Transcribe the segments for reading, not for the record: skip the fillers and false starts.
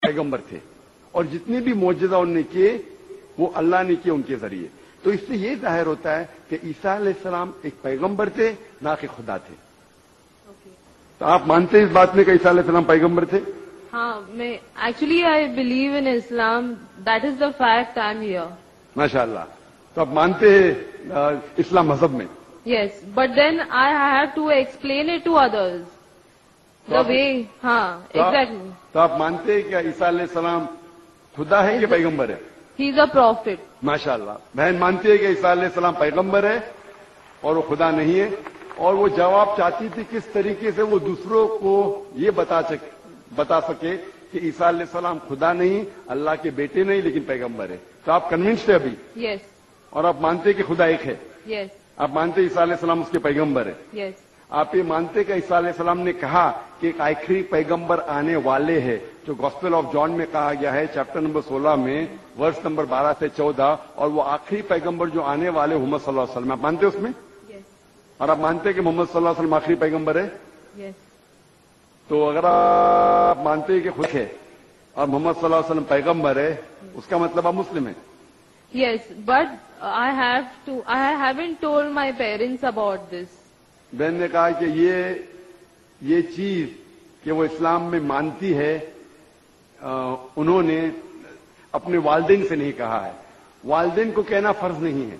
पैगंबर थे और जितने भी मोजज़ा उन्होंने किए वो अल्लाह ने किए उनके जरिए। तो इससे ये जाहिर होता है कि ईसा अलैहिस्सलाम एक पैगंबर थे, ना कि खुदा थे। तो आप मानते हैं इस बात में कि ईसा अलैहिस्सलाम पैगंबर थे? हाँ, मैं actually I believe in Islam, that is the fact I am here. माशाअल्लाह। तो आप मानते हैं इस्लाम मजहब में? Yes, but then I have to explain it to others the way. हाँ, एग्जैक्टली। तो आप मानते हैं कि ईसा अलैहिस्सलाम खुदा है कि पैगंबर है? He is a profit. माशाअल्लाह। बहन मानती है कि ईसा अलैहिस्सलाम पैगंबर है और वो खुदा नहीं है, और वो जवाब चाहती थी किस तरीके से वो दूसरों को ये बता सके कि ईसा अलैहिस्सलाम खुदा नहीं, अल्लाह के बेटे नहीं, लेकिन पैगंबर है। तो आप कन्विंस्ड है अभी? यस। और आप मानते हैं कि खुदा एक है? यस। आप मानते हैं ईसा अलैहिस्सलाम उसके पैगंबर है? यस। आप ये मानते हैं कि ईसा अलैहिस्सलाम ने कहा कि एक आखिरी पैगंबर आने वाले हैं, जो गॉस्पेल ऑफ जॉन में कहा गया है चैप्टर नंबर 16 में वर्ष नंबर 12 से 14, और वो आखिरी पैगंबर जो आने वाले मोहम्मद सल्लल्लाहु अलैहि वसल्लम, आप मानते हैं उसमें? यस। और आप मानते हैं कि मोहम्मद सल्लल्लाहु अलैहि वसल्लम आखिरी पैगंबर है? यस। तो अगर आप मानते हैं कि खुद है और मोहम्मद सल्लल्लाहु अलैहि वसल्लम पैगंबर है, उसका मतलब आप मुस्लिम हैं? Yes, but I haven't told my parents about this. बहन ने कहा कि ये चीज कि वो इस्लाम में मानती है, उन्होंने अपने वालिदैन से नहीं कहा है। वालिदैन को कहना फर्ज नहीं है,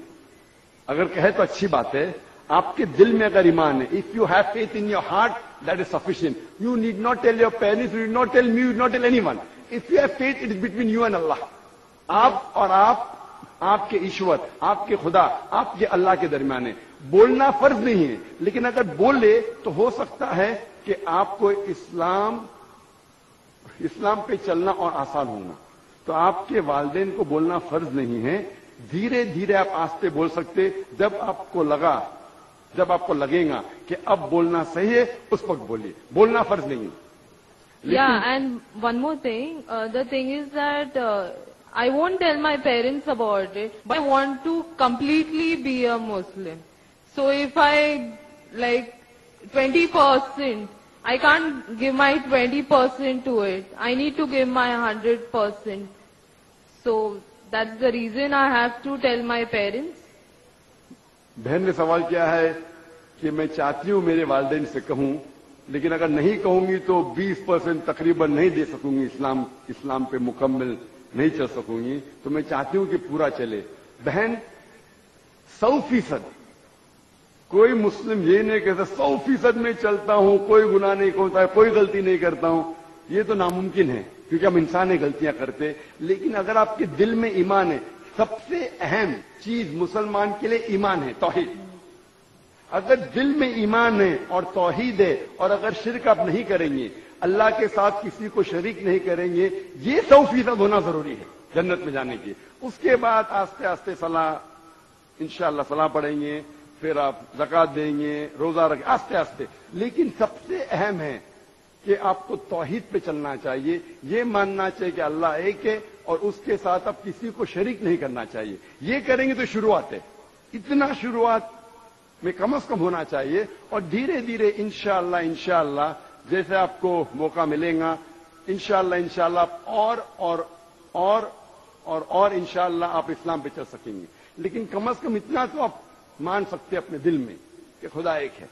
अगर कहे तो अच्छी बात है। आपके दिल में अगर ईमान है, if you have faith in your heart, that is sufficient. You need not tell your parents, you need not tell me, you need not tell anyone. If you have faith, it is between you and Allah. आप और आपके ईश्वर, आपके खुदा, आपके अल्लाह के दरमियान है। बोलना फर्ज नहीं है, लेकिन अगर बोले तो हो सकता है कि आपको इस्लाम पे चलना और आसान होना। तो आपके वालिदैन को बोलना फर्ज नहीं है, धीरे धीरे आप आस्ते बोल सकते। जब आपको लगेगा कि अब बोलना सही है, उस वक्त बोलिए, बोलना फर्ज नहीं है। Yeah, and one more thing, the thing is that I won't tell my parents about it, but I want to completely be a Muslim. So if I like 20%, I can't give my 20% to it. I need to give my 100%. So that's the reason I have to tell my parents. बहन ने सवाल किया है कि मैं चाहती हूं मेरे वालिदैन से कहूं, लेकिन अगर नहीं कहूंगी तो 20% तकरीबन नहीं दे सकूंगी, इस्लाम पे मुकम्मल नहीं चल सकूंगी। तो मैं चाहती हूं कि पूरा चले। बहन 100%, कोई मुस्लिम ये नहीं कहता 100% में चलता हूं, कोई गुनाह नहीं होता है, कोई गलती नहीं करता हूं। ये तो नामुमकिन है, क्योंकि हम इंसान है, गलतियां करते। लेकिन अगर आपके दिल में ईमान है, सबसे अहम चीज मुसलमान के लिए ईमान है, तौहीद। अगर दिल में ईमान है और तौहीद है, और अगर शिर्क आप नहीं करेंगे, अल्लाह के साथ किसी को शरीक नहीं करेंगे, ये 100% होना जरूरी है जन्नत में जाने की। उसके बाद आस्ते आस्ते सलाह, इंशाअल्लाह सलाह पढ़ेंगे, फिर आप ज़कात देंगे, रोजा रखें, आस्ते आस्ते। लेकिन सबसे अहम है कि आपको तौहीद पे चलना चाहिए, ये मानना चाहिए कि अल्लाह एक है और उसके साथ आप किसी को शरीक नहीं करना चाहिए। ये करेंगे तो शुरुआत है, इतना शुरुआत में कम से कम होना चाहिए, और धीरे धीरे इंशाअल्लाह जैसे आपको मौका मिलेगा, इंशाअल्लाह और इंशाअल्लाह आप इस्लाम पे चल सकेंगे। लेकिन कम से कम इतना तो आप मान सकते हैं अपने दिल में कि खुदा एक है,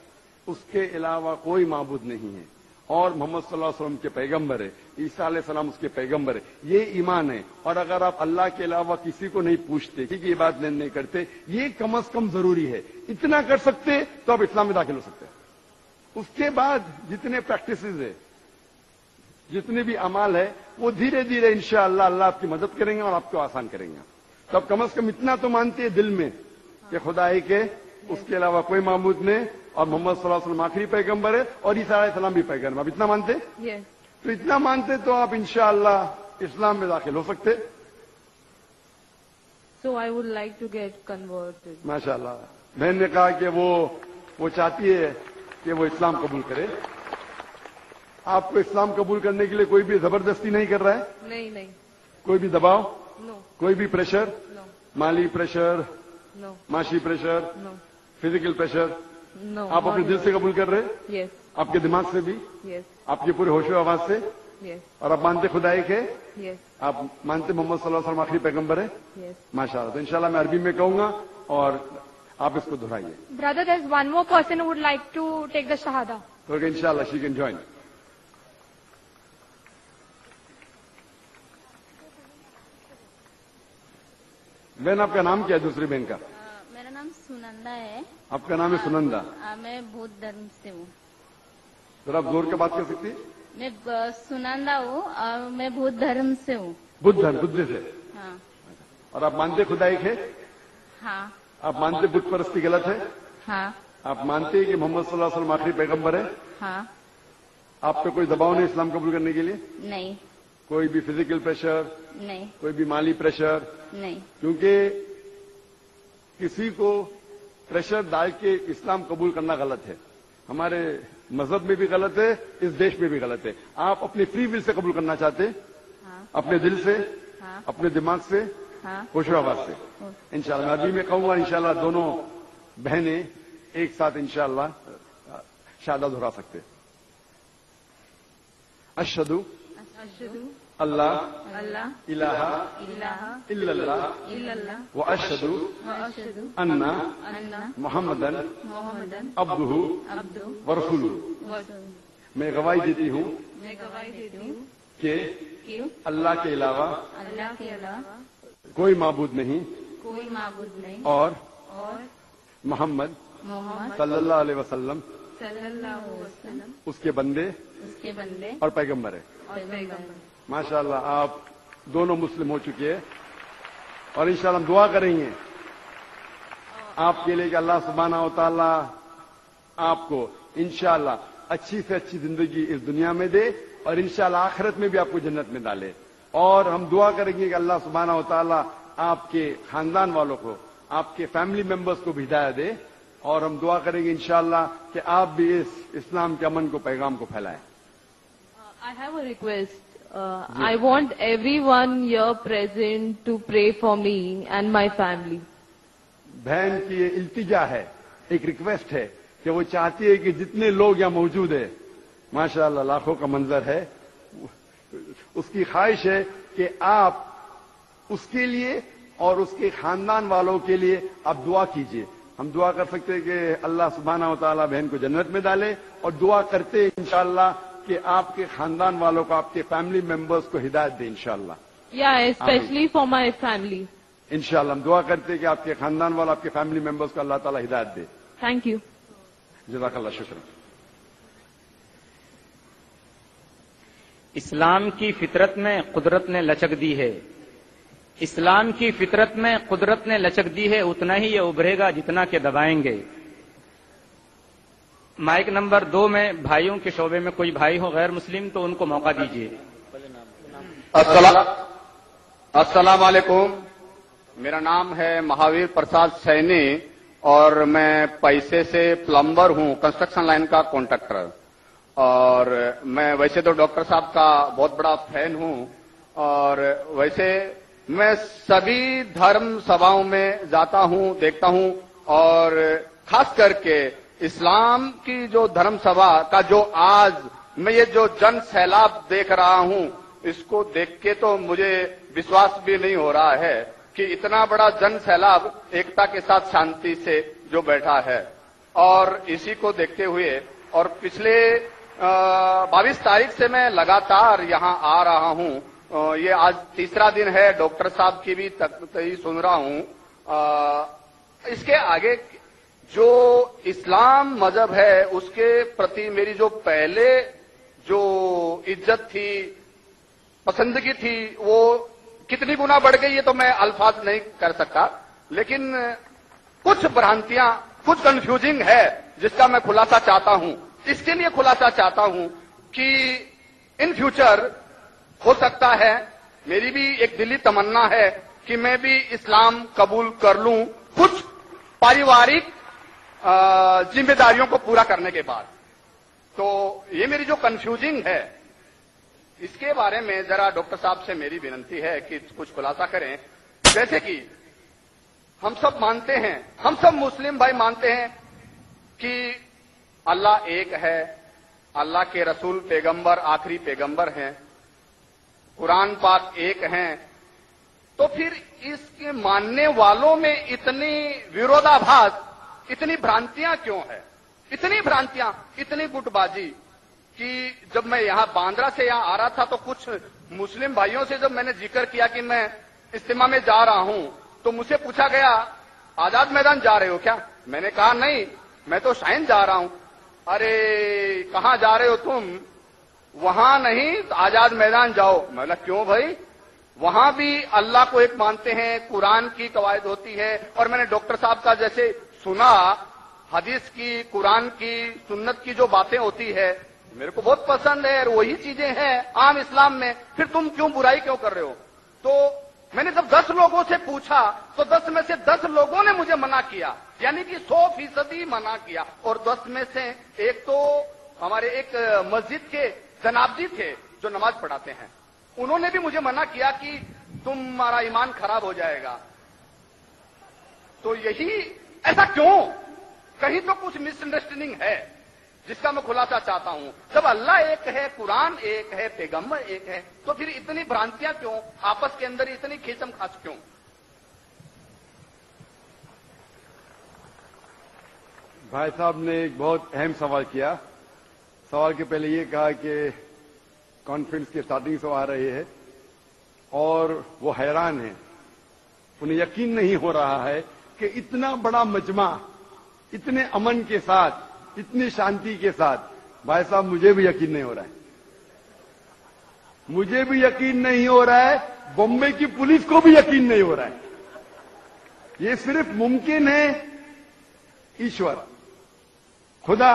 उसके अलावा कोई माबूद नहीं है, और मोहम्मद सल्लल्लाहु अलैहि वसल्लम के पैगंबर है, ईसा अलैहिस्सलाम उसके पैगंबर है। ये ईमान है। और अगर आप अल्लाह के अलावा किसी को नहीं पूछते, किसी की बात नहीं करते, ये कम से कम जरूरी है। इतना कर सकते तो आप इस्लाम में दाखिल हो सकते हैं। उसके बाद जितने प्रैक्टिसेस है, जितने भी अमाल है, वो धीरे धीरे इंशाअल्लाह अल्लाह आपकी मदद करेंगे और आपको आसान करेंगे। तो आप कम से कम इतना तो मानते हैं दिल में कि खुदा एक है, उसके अलावा कोई माबूद नहीं, और मोहम्मद सल्लल्लाहु अलैहि वसल्लम आखिरी पैगंबर है, और ईसा अलैहिस्सलाम भी पैगंबर। आप इतना मानते? Yes. तो इतना मानते तो आप इंशाअल्लाह इस्लाम में दाखिल हो सकते। So I would like to get converted. माशाअल्लाह। बहन ने कहा कि वो चाहती है कि वो इस्लाम कबूल करे। आपको इस्लाम कबूल करने के लिए कोई भी जबरदस्ती नहीं कर रहा है? नहीं। कोई भी दबाव? No. कोई भी प्रेशर? No. माली प्रेशर? No. माशी pressure? No. Physical pressure? No. आप अपने दिल से कबूल कर रहे हैं? Yes. आपके दिमाग से भी? Yes. आपके पूरे होशो आवाज से? Yes. और आप मानते खुदा एक है? Yes. आप मानते मोहम्मद सल्लल्लाहु अलैहि वसल्लम आखिरी पैगंबर है? Yes. माशाअल्लाह। तो इंशाल्लाह मैं अरबी में कहूंगा और आप इसको दोहराइए। Brother, there's one more person who would like to take the Shahada. तो इंशाल्लाह शी कैन ज्वाइन। बहन आपका नाम क्या है दूसरी बहन का? मेरा नाम सुनंदा है। आपका नाम है सुनंदा। मैं बौद्ध धर्म से हूँ। तो आप जोर के बात कर सकती? मैं सुनंदा हूँ और मैं बौद्ध धर्म से हूँ। बुद्ध से। हाँ। और आप मानते खुदा एक है? हाँ। आप मानते बुत परस्ती गलत है? हाँ। आप मानते हैं कि मोहम्मद सल्लल्लाहु अलैहि वसल्लम आखिरी पैगंबर है? हाँ। आप पे कोई दबाव नहीं इस्लाम कबूल करने के लिए? नहीं। कोई भी फिजिकल प्रेशर? नहीं। कोई भी माली प्रेशर? नहीं। क्योंकि किसी को प्रेशर डाल के इस्लाम कबूल करना गलत है। हमारे मजहब में भी गलत है, इस देश में भी गलत है। आप अपनी फ्री विल से कबूल करना चाहते? हाँ। अपने दिल से? हाँ। अपने दिमाग से? हाँ। होशो-ए-आवाज से? इंशाल्लाह अभी मैं कहूंगा, इंशाल्लाह दोनों बहनें एक साथ इंशाल्लाह शहादा दोहरा सकते। अशहदु अशहदु अल्लाह अल्लाह इलाहा इलाहा इल्लल्लाह इल्लल्लाह व अशहदु व अशहदु अन्ना अन्ना मुहम्मदन मुहम्मदन अब्दुहु अब्दुहु व रसूलुहु। व रसूलुहु। मैं गवाही देती हूँ मैं गवाही देती हूँ कि कि अल्लाह के अलावा अल्लाह के अलावा कोई माबूद नहीं कोई माबूद नहीं और और मोहम्मद मोहम्मद सल्लल्लाहु अलैहि वसल्लम सल्लल्लाहु अलैहि वसल्लम उसके बंदे उसके बंदे और पैगंबर है। और पैगंबर। माशाअल्लाह आप दोनों मुस्लिम हो चुके हैं और इंशाअल्लाह हम दुआ करेंगे आपके लिए कि अल्लाह सुब्हानहू व तआला आपको इंशाअल्लाह अच्छी से अच्छी जिंदगी इस दुनिया में दे और इंशाअल्लाह आखिरत में भी आपको जन्नत में डाले। और हम दुआ करेंगे कि अल्लाह सुब्हानहू व तआला आपके खानदान वालों को, आपके फैमिली मेंबर्स को भी हिदायत दे। और हम दुआ करेंगे इंशाअल्लाह कि आप भी इस इस्लाम के अमन को, पैगाम को फैलाएं। I have a request. I want everyone here present to pray for me and my family. बहन की ये इल्तिजा है, एक रिक्वेस्ट है कि वो चाहती है कि जितने लोग यहाँ मौजूद है, माशाअल्लाह लाखों का मंजर है, उसकी ख्वाहिश है कि आप उसके लिए और उसके खानदान वालों के लिए आप दुआ कीजिए। हम दुआ कर सकते हैं कि अल्लाह सुब्हानहू व तआला बहन को जन्नत में डाले और दुआ करते हैं इंशाअल्लाह कि आपके खानदान वालों को, आपके फैमिली मेंबर्स को हिदायत दे इंशाअल्लाह। Yeah, especially for my family. इंशाअल्लाह हम दुआ करते हैं कि आपके खानदान वालों, आपके फैमिली मेंबर्स को अल्लाह ताला हिदायत दे। Thank you. जज़ाकल्लाह, शुक्रिया। इस्लाम की फितरत में कुदरत ने लचक दी है। इस्लाम की फितरत में कुदरत ने लचक दी है, उतना ही ये उभरेगा जितना के दबाएंगे। माइक नंबर 2 में भाइयों के शोबे में कोई भाई हो गैर मुस्लिम तो उनको मौका दीजिए। अस्सलाम वालेकुम। मेरा नाम है महावीर प्रसाद सैनी और मैं पैसे से प्लम्बर हूं, कंस्ट्रक्शन लाइन का कॉन्ट्रैक्टर। और मैं वैसे तो डॉक्टर साहब का बहुत बड़ा फैन हूं और वैसे मैं सभी धर्म सभाओं में जाता हूं, देखता हूं और खास करके इस्लाम की जो धर्म सभा का जो आज मैं ये जो जन सैलाब देख रहा हूं, इसको देख के तो मुझे विश्वास भी नहीं हो रहा है कि इतना बड़ा जन सैलाब एकता के साथ शांति से जो बैठा है। और इसी को देखते हुए और पिछले 22 तारीख से मैं लगातार यहां आ रहा हूं। ये आज तीसरा दिन है, डॉक्टर साहब की भी तकरीर सुन रहा हूं। इसके आगे जो इस्लाम मजहब है उसके प्रति मेरी जो पहले जो इज्जत थी, पसंदगी थी, वो कितनी गुना बढ़ गई ये तो मैं अल्फाज नहीं कर सकता। लेकिन कुछ भ्रांतियां, कुछ कंफ्यूजिंग है जिसका मैं खुलासा चाहता हूं। इसके लिए खुलासा चाहता हूं कि इन फ्यूचर हो सकता है, मेरी भी एक दिली तमन्ना है कि मैं भी इस्लाम कबूल कर लूं कुछ पारिवारिक जिम्मेदारियों को पूरा करने के बाद। तो ये मेरी जो कंफ्यूजिंग है, इसके बारे में जरा डॉक्टर साहब से मेरी विनती है कि कुछ खुलासा करें। जैसे कि हम सब मानते हैं, हम सब मुस्लिम भाई मानते हैं कि अल्लाह एक है, अल्लाह के रसूल पैगंबर आखिरी पैगंबर हैं कुरान पाक एक हैं, तो फिर इसके मानने वालों में इतनी विरोधाभास, इतनी भ्रांतियां क्यों है? इतनी भ्रांतियां, इतनी गुटबाजी कि जब मैं यहां बांद्रा से यहां आ रहा था तो कुछ मुस्लिम भाइयों से जब मैंने जिक्र किया कि मैं इज्तिमा में जा रहा हूं, तो मुझसे पूछा गया आजाद मैदान जा रहे हो क्या? मैंने कहा नहीं, मैं तो शाइन जा रहा हूं। अरे कहां जा रहे हो तुम? वहां नहीं, आजाद मैदान जाओ। मैं बोला क्यों भाई? वहां भी अल्लाह को एक मानते हैं, कुरान की कवायद होती है, और मैंने डॉक्टर साहब का जैसे सुना, हदीस की, कुरान की, सुन्नत की जो बातें होती है मेरे को बहुत पसंद है, और वही चीजें हैं आम इस्लाम में, फिर तुम क्यों बुराई क्यों कर रहे हो? तो मैंने जब 10 लोगों से पूछा तो 10 में से 10 लोगों ने मुझे मना किया, यानी कि 100% मना किया। और 10 में से एक तो हमारे एक मस्जिद के जनाब जी थे जो नमाज पढ़ाते हैं, उन्होंने भी मुझे मना किया कि तुम्हारा ईमान खराब हो जाएगा। तो यही ऐसा क्यों? कहीं तो कुछ मिसअंडरस्टैंडिंग है जिसका मैं खुलासा चाहता हूं। जब अल्लाह एक है, कुरान एक है, पैगंबर एक है, तो फिर इतनी भ्रांतियां क्यों? आपस के अंदर इतनी खींचम खाच क्यों? भाई साहब ने एक बहुत अहम सवाल किया। सवाल के पहले ये कहा कि कॉन्फ्रेंस के स्टार्टिंग से आ रहे हैं और वो हैरान है, उन्हें यकीन नहीं हो रहा है कि इतना बड़ा मजमा, इतने अमन के साथ, इतनी शांति के साथ। भाई साहब मुझे भी यकीन नहीं हो रहा है, मुझे भी यकीन नहीं हो रहा है, बॉम्बे की पुलिस को भी यकीन नहीं हो रहा है। ये सिर्फ मुमकिन है ईश्वर, खुदा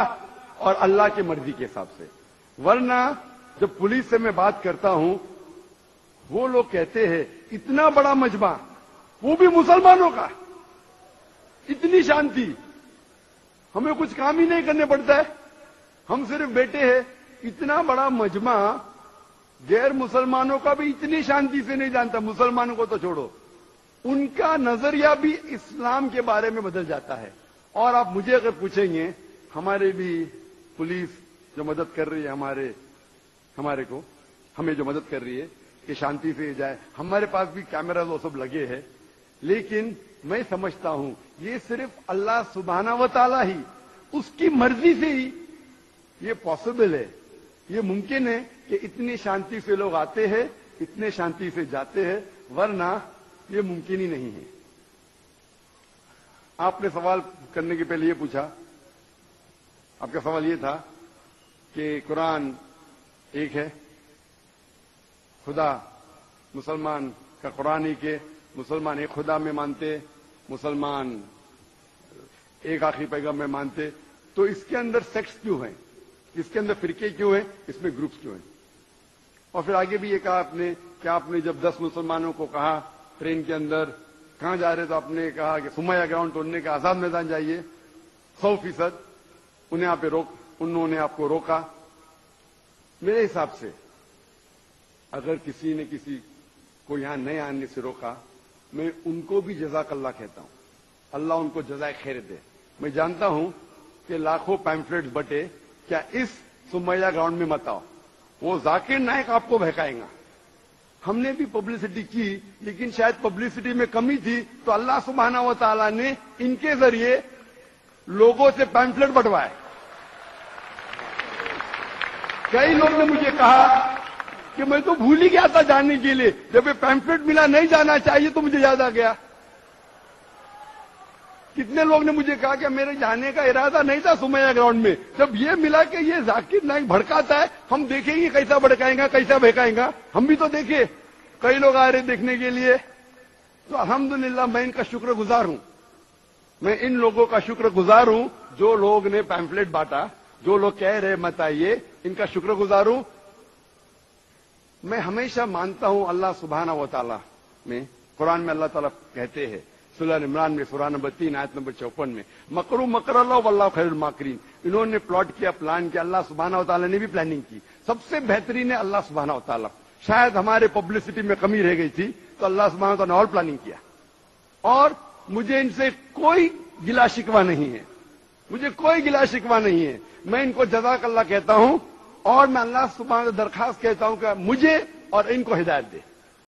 और अल्लाह की मर्जी के हिसाब से। वरना जब पुलिस से मैं बात करता हूं, वो लोग कहते हैं इतना बड़ा मजमा, वो भी मुसलमानों का, इतनी शांति, हमें कुछ काम ही नहीं करने पड़ता है, हम सिर्फ बैठे हैं। इतना बड़ा मजमा गैर मुसलमानों का भी इतनी शांति से नहीं जानता, मुसलमानों को तो छोड़ो, उनका नजरिया भी इस्लाम के बारे में बदल जाता है। और आप मुझे अगर पूछेंगे, हमारे भी पुलिस जो मदद कर रही है, हमारे को, हमें जो मदद कर रही है कि शांति से जाए, हमारे पास भी कैमरा वो सब लगे हैं, लेकिन मैं समझता हूं ये सिर्फ अल्लाह सुब्हाना व तआला ही, उसकी मर्जी से ही ये पॉसिबल है, ये मुमकिन है कि इतनी शांति से लोग आते हैं, इतने शांति से जाते हैं, वरना ये मुमकिन ही नहीं है। आपने सवाल करने के पहले ये पूछा, आपका सवाल ये था कि कुरान एक है, खुदा, मुसलमान का कुरान ही के, मुसलमान एक खुदा में मानते, मुसलमान एक आखिरी पैगंबर में मानते, तो इसके अंदर सेक्ट्स क्यों हैं, इसके अंदर फिरके क्यों हैं, इसमें ग्रुप्स क्यों हैं? और फिर आगे भी ये कहा आपने कि आपने जब 10 मुसलमानों को कहा ट्रेन के अंदर कहां जा रहे, तो आपने कहा कि सुमैया ग्राउंड तोड़ने का आजाद मैदान जाइए, 100%। उन्होंने आपको रोका। मेरे हिसाब से अगर किसी ने किसी को यहां नए आने से रोका, मैं उनको भी जज़ाकल्लाह कहता हूं, अल्लाह उनको जज़ाए खैर दे। मैं जानता हूं कि लाखों पैम्फलेट्स बटे, क्या इस सुमैया ग्राउंड में मत आओ, वो जाकिर नायक आपको बहकाएगा। हमने भी पब्लिसिटी की, लेकिन शायद पब्लिसिटी में कमी थी, तो अल्लाह सुब्हाना व तआला ने इनके जरिए लोगों से पैम्फलेट बंटवाए। कई लोग ने मुझे कहा कि मैं तो भूल ही गया था जाने के लिए, जब ये पैम्फलेट मिला नहीं जाना चाहिए तो मुझे याद आ गया। कितने लोग ने मुझे कहा कि मेरे जाने का इरादा नहीं था सुमैया ग्राउंड में, जब ये मिला कि ये जाकिर नाइक भड़काता है, हम देखेंगे कैसा भड़काएगा, कैसा बहकाएगा। हम भी तो देखे, कई लोग आ रहे देखने के लिए। तो अल्हम्दुलिल्लाह मैं इनका शुक्रगुजार हूं, मैं इन लोगों का शुक्रगुजार हूं जो लोग ने पैम्फलेट बांटा, जो लोग कह रहे मत आइए, इनका शुक्रगुजार हूं। मैं हमेशा मानता हूं अल्लाह सुब्हाना व तआला में, कुरान में अल्लाह ताला कहते हैं सूरह इमरान में सूरह नंबर 3 आयत नंबर 54 में, मकरू मकर अल्लाह वल्लाहु खैरुल माकिरीन। इन्होंने प्लॉट किया, प्लान किया, अल्लाह सुब्हाना व तआला ने भी प्लानिंग की। सबसे बेहतरीन है अल्लाह सुब्हाना व तआला। शायद हमारे पब्लिसिटी में कमी रह गई थी, तो अल्लाह सुब्हाना व तआला ने और प्लानिंग किया। और मुझे इनसे कोई गिला शिकवा नहीं है, मुझे कोई गिला शिकवा नहीं है। मैं इनको जज़ाकल्लाह कहता हूं, और मैं अल्लाह सुब्हाना दरखास्त कहता हूं कि मुझे اور ان کو ہدایت دے.